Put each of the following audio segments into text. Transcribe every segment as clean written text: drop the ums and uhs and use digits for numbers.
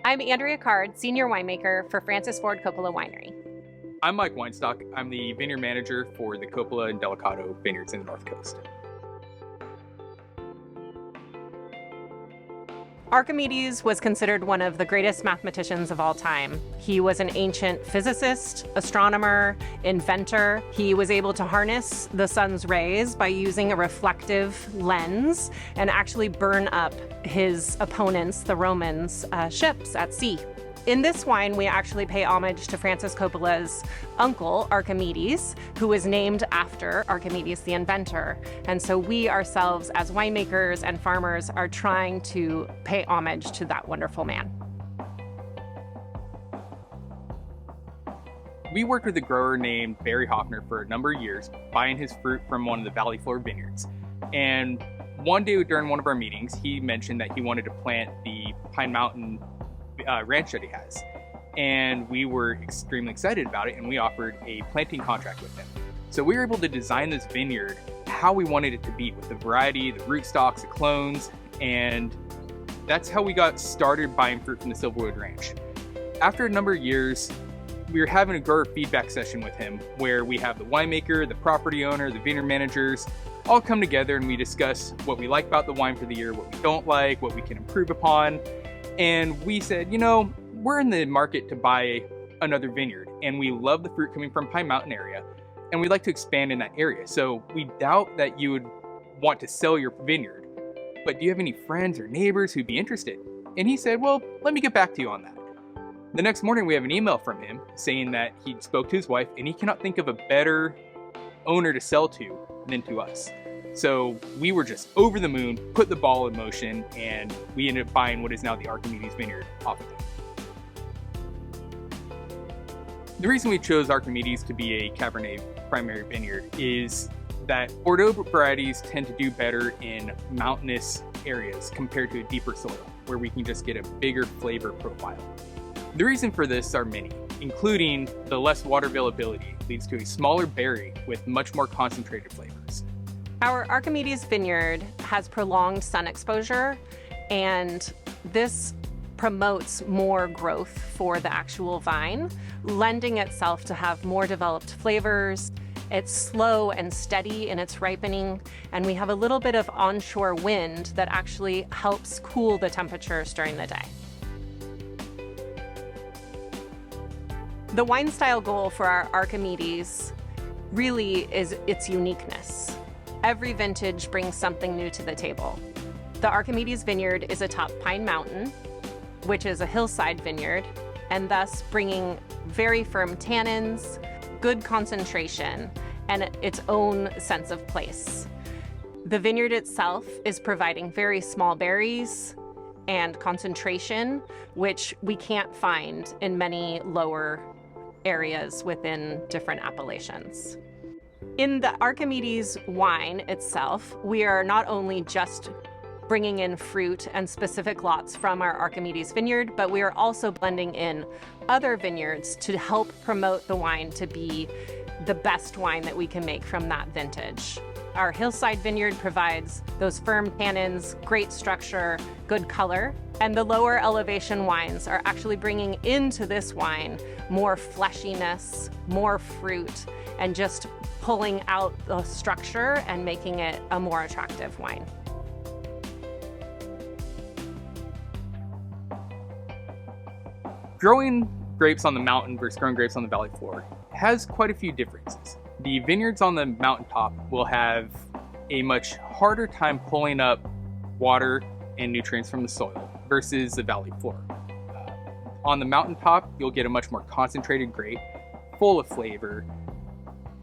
I'm Andrea Card, Senior Winemaker for Francis Ford Coppola Winery. I'm Mike Weinstock. I'm the vineyard manager for the Coppola and Delicato vineyards in the North Coast. Archimedes was considered one of the greatest mathematicians of all time. He was an ancient physicist, astronomer, inventor. He was able to harness the sun's rays by using a reflective lens and actually burn up his opponents, the Romans, ships at sea. In this wine, we actually pay homage to Francis Coppola's uncle, Archimedes, who was named after Archimedes, the inventor. And so we ourselves, as winemakers and farmers, are trying to pay homage to that wonderful man. We worked with a grower named Barry Hoffner for a number of years, buying his fruit from one of the Valley Floor vineyards. And one day during one of our meetings, he mentioned that he wanted to plant the Pine Mountain ranch that he has, and we were extremely excited about it, and we offered a planting contract with him. So we were able to design this vineyard how we wanted it to be, with the variety, the rootstocks, the clones, and that's how we got started buying fruit from the Silverwood Ranch. After a number of years, we were having a grower feedback session with him where we have the winemaker, the property owner, the vineyard managers all come together, and we discuss what we like about the wine for the year, what we don't like, what we can improve upon. And we said, we're in the market to buy another vineyard, and we love the fruit coming from Pine Mountain area, and we'd like to expand in that area. So we doubt that you would want to sell your vineyard, but do you have any friends or neighbors who'd be interested? And he said, well, let me get back to you on that. The next morning, we have an email from him saying that he spoke to his wife, and he cannot think of a better owner to sell to than to us. So we were just over the moon, put the ball in motion, and we ended up buying what is now the Archimedes vineyard off of him. The reason we chose Archimedes to be a Cabernet primary vineyard is that Bordeaux varieties tend to do better in mountainous areas compared to a deeper soil, where we can just get a bigger flavor profile. The reason for this are many, including the less water availability leads to a smaller berry with much more concentrated flavors. Our Archimedes vineyard has prolonged sun exposure, and this promotes more growth for the actual vine, lending itself to have more developed flavors. It's slow and steady in its ripening, and we have a little bit of onshore wind that actually helps cool the temperatures during the day. The wine style goal for our Archimedes really is its uniqueness. Every vintage brings something new to the table. The Archimedes vineyard is atop Pine Mountain, which is a hillside vineyard, and thus bringing very firm tannins, good concentration, and its own sense of place. The vineyard itself is providing very small berries and concentration, which we can't find in many lower areas within different appellations. In the Archimedes wine itself, we are not only just bringing in fruit and specific lots from our Archimedes vineyard, but we are also blending in other vineyards to help promote the wine to be the best wine that we can make from that vintage. Our hillside vineyard provides those firm tannins, great structure, good color, and the lower elevation wines are actually bringing into this wine more fleshiness, more fruit, and just pulling out the structure and making it a more attractive wine. Growing grapes on the mountain versus growing grapes on the valley floor has quite a few differences. The vineyards on the mountaintop will have a much harder time pulling up water and nutrients from the soil versus the valley floor. On the mountaintop, you'll get a much more concentrated grape, full of flavor,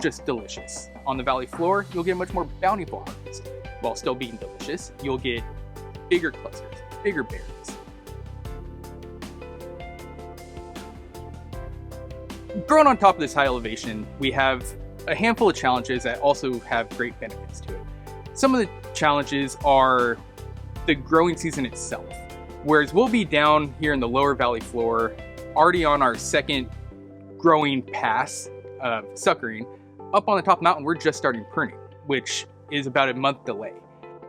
just delicious. On the valley floor, you'll get a much more bountiful harvest. While still being delicious, you'll get bigger clusters, bigger berries. Growing on top of this high elevation, we have a handful of challenges that also have great benefits to it. Some of the challenges are the growing season itself. Whereas we'll be down here in the lower valley floor, already on our second growing pass of suckering, up on the top mountain, we're just starting pruning, which is about a month delay.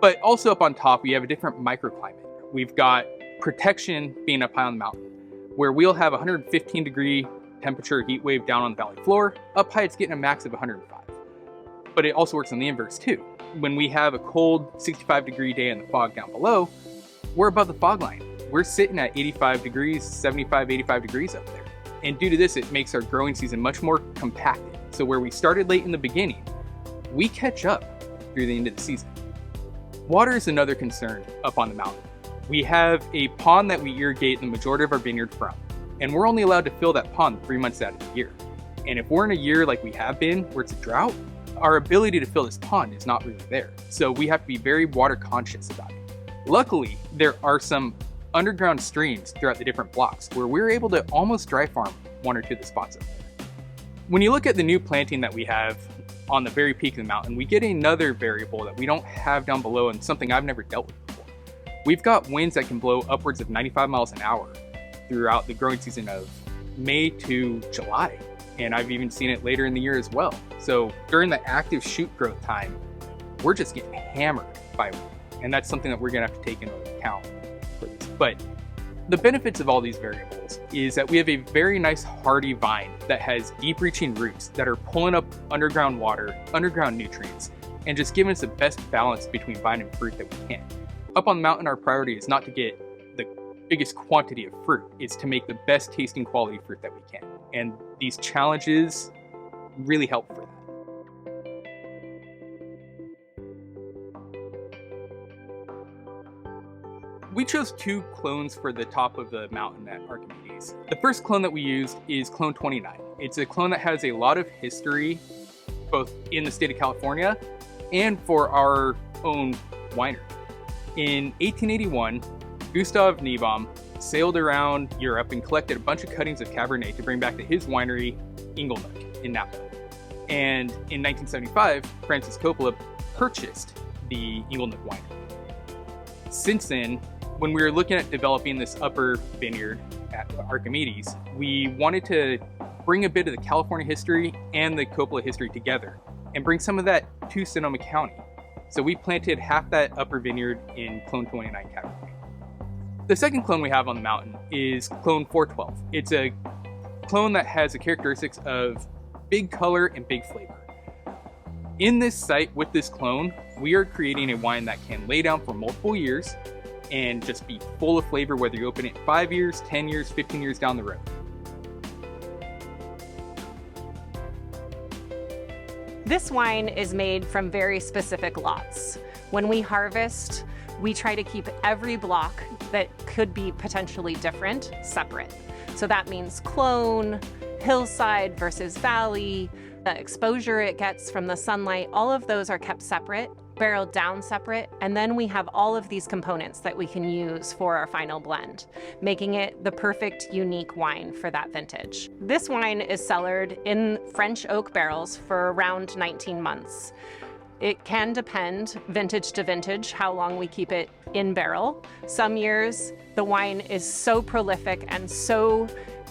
But also up on top, we have a different microclimate. We've got protection being up high on the mountain. where we'll have 115 degree temperature heat wave down on the valley floor. Up high, it's getting a max of 105. But it also works on the inverse too. When we have a cold 65 degree day in the fog down below, we're above the fog line. We're sitting at 85 degrees, 75, 85 degrees up there. And due to this, it makes our growing season much more compacted. So where we started late in the beginning, we catch up through the end of the season. Water is another concern up on the mountain. We have a pond that we irrigate the majority of our vineyard from, and we're only allowed to fill that pond 3 months out of the year. And if we're in a year like we have been, where it's a drought, our ability to fill this pond is not really there. So we have to be very water conscious about it. Luckily, there are some underground streams throughout the different blocks where we're able to almost dry farm 1 or 2 of the spots up there. When you look at the new planting that we have on the very peak of the mountain, we get another variable that we don't have down below and something I've never dealt with before. We've got winds that can blow upwards of 95 miles an hour throughout the growing season of May to July. And I've even seen it later in the year as well. So during the active shoot growth time, we're just getting hammered by wind. And that's something that we're gonna have to take into account for this. But the benefits of all these variables is that we have a very nice hardy vine that has deep reaching roots that are pulling up underground water, underground nutrients, and just giving us the best balance between vine and fruit that we can. Up on the mountain, our priority is not to get the biggest quantity of fruit, it's to make the best tasting quality fruit that we can. And these challenges really help for that. We chose 2 clones for the top of the mountain at Archimedes. The first clone that we used is clone 29. It's a clone that has a lot of history, both in the state of California and for our own winery. In 1881, Gustav Niebaum sailed around Europe and collected a bunch of cuttings of Cabernet to bring back to his winery, Inglenook, in Napa. And in 1975, Francis Coppola purchased the Inglenook winery. Since then, when we were looking at developing this upper vineyard at Archimedes, we wanted to bring a bit of the California history and the Coppola history together and bring some of that to Sonoma County. So we planted half that upper vineyard in clone 29 Cabernet. The second clone we have on the mountain is clone 412. It's a clone that has the characteristics of big color and big flavor. In this site with this clone, we are creating a wine that can lay down for multiple years and just be full of flavor, whether you open it 5 years, 10 years, 15 years down the road. This wine is made from very specific lots. When we harvest, we try to keep every block that could be potentially different separate. So that means clone, hillside versus valley, the exposure it gets from the sunlight, all of those are kept separate, barreled down separate, and then we have all of these components that we can use for our final blend, making it the perfect, unique wine for that vintage. This wine is cellared in French oak barrels for around 19 months. It can depend vintage to vintage how long we keep it in barrel. Some years the wine is so prolific and so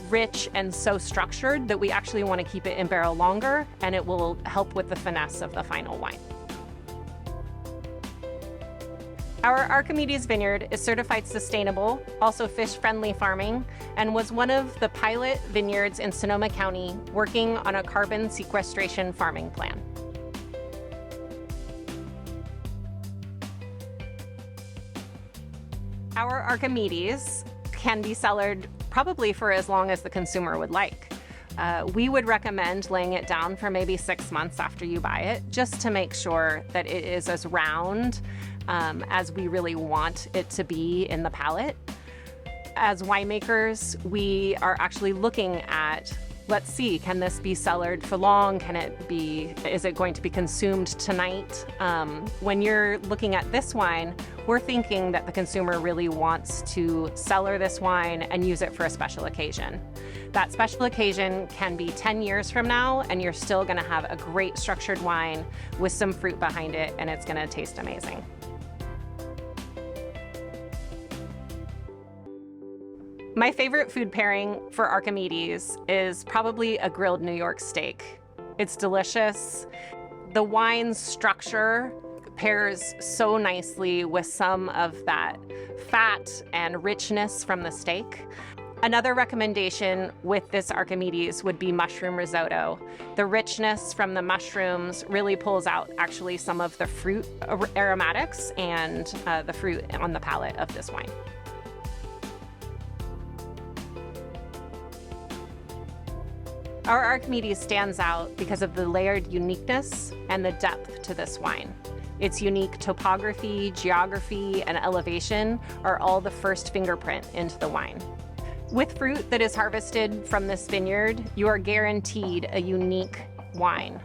rich and so structured that we actually want to keep it in barrel longer, and it will help with the finesse of the final wine. Our Archimedes vineyard is certified sustainable, also fish-friendly farming, and was one of the pilot vineyards in Sonoma County working on a carbon sequestration farming plan. Our Archimedes can be cellared probably for as long as the consumer would like. We would recommend laying it down for maybe 6 months after you buy it, just to make sure that it is as round as we really want it to be in the palate. As winemakers, we are actually looking at, let's see, can this be cellared for long? Is it going to be consumed tonight? When you're looking at this wine, we're thinking that the consumer really wants to cellar this wine and use it for a special occasion. That special occasion can be 10 years from now, and you're still gonna have a great structured wine with some fruit behind it, and it's gonna taste amazing. My favorite food pairing for Archimedes is probably a grilled New York steak. It's delicious. The wine's structure pairs so nicely with some of that fat and richness from the steak. Another recommendation with this Archimedes would be mushroom risotto. The richness from the mushrooms really pulls out actually some of the fruit aromatics and the fruit on the palate of this wine. Our Archimedes stands out because of the layered uniqueness and the depth to this wine. Its unique topography, geography, and elevation are all the first fingerprint into the wine. With fruit that is harvested from this vineyard, you are guaranteed a unique wine.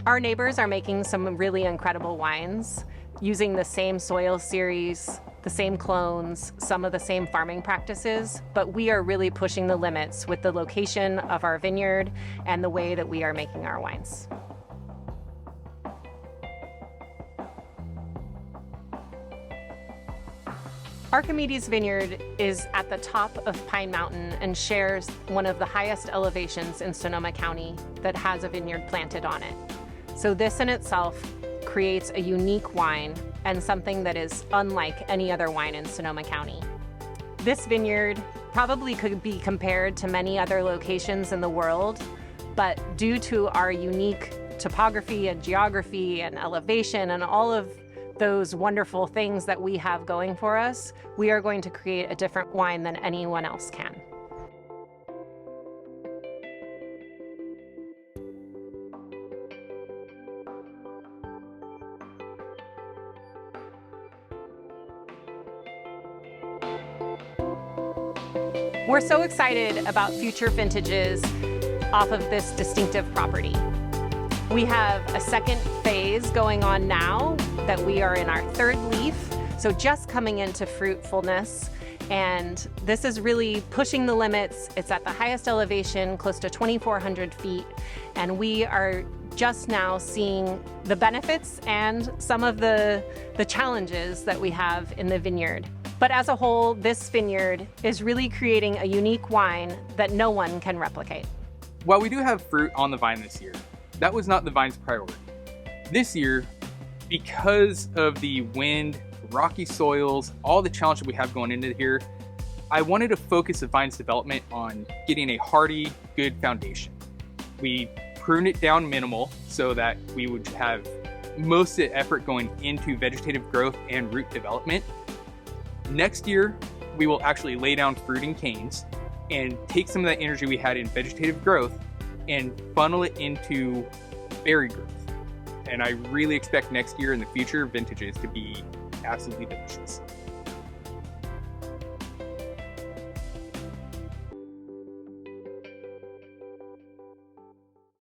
Our neighbors are making some really incredible wines using the same soil series, the same clones, some of the same farming practices, but we are really pushing the limits with the location of our vineyard and the way that we are making our wines. Archimedes Vineyard is at the top of Pine Mountain and shares one of the highest elevations in Sonoma County that has a vineyard planted on it. So this in itself creates a unique wine and something that is unlike any other wine in Sonoma County. This vineyard probably could be compared to many other locations in the world, but due to our unique topography and geography and elevation and all of those wonderful things that we have going for us, we are going to create a different wine than anyone else can. We're so excited about future vintages off of this distinctive property. We have a second phase going on now that we are in our third leaf, so just coming into fruitfulness. And this is really pushing the limits. It's at the highest elevation, close to 2,400 feet. And we are just now seeing the benefits and some of the challenges that we have in the vineyard. But as a whole, this vineyard is really creating a unique wine that no one can replicate. While we do have fruit on the vine this year, that was not the vine's priority. This year, because of the wind, rocky soils, all the challenges we have going into here, I wanted to focus the vine's development on getting a hardy, good foundation. We pruned it down minimal so that we would have most of the effort going into vegetative growth and root development. Next year, we will actually lay down fruiting canes and take some of that energy we had in vegetative growth and funnel it into berry growth. And I really expect next year and the future vintages to be absolutely delicious.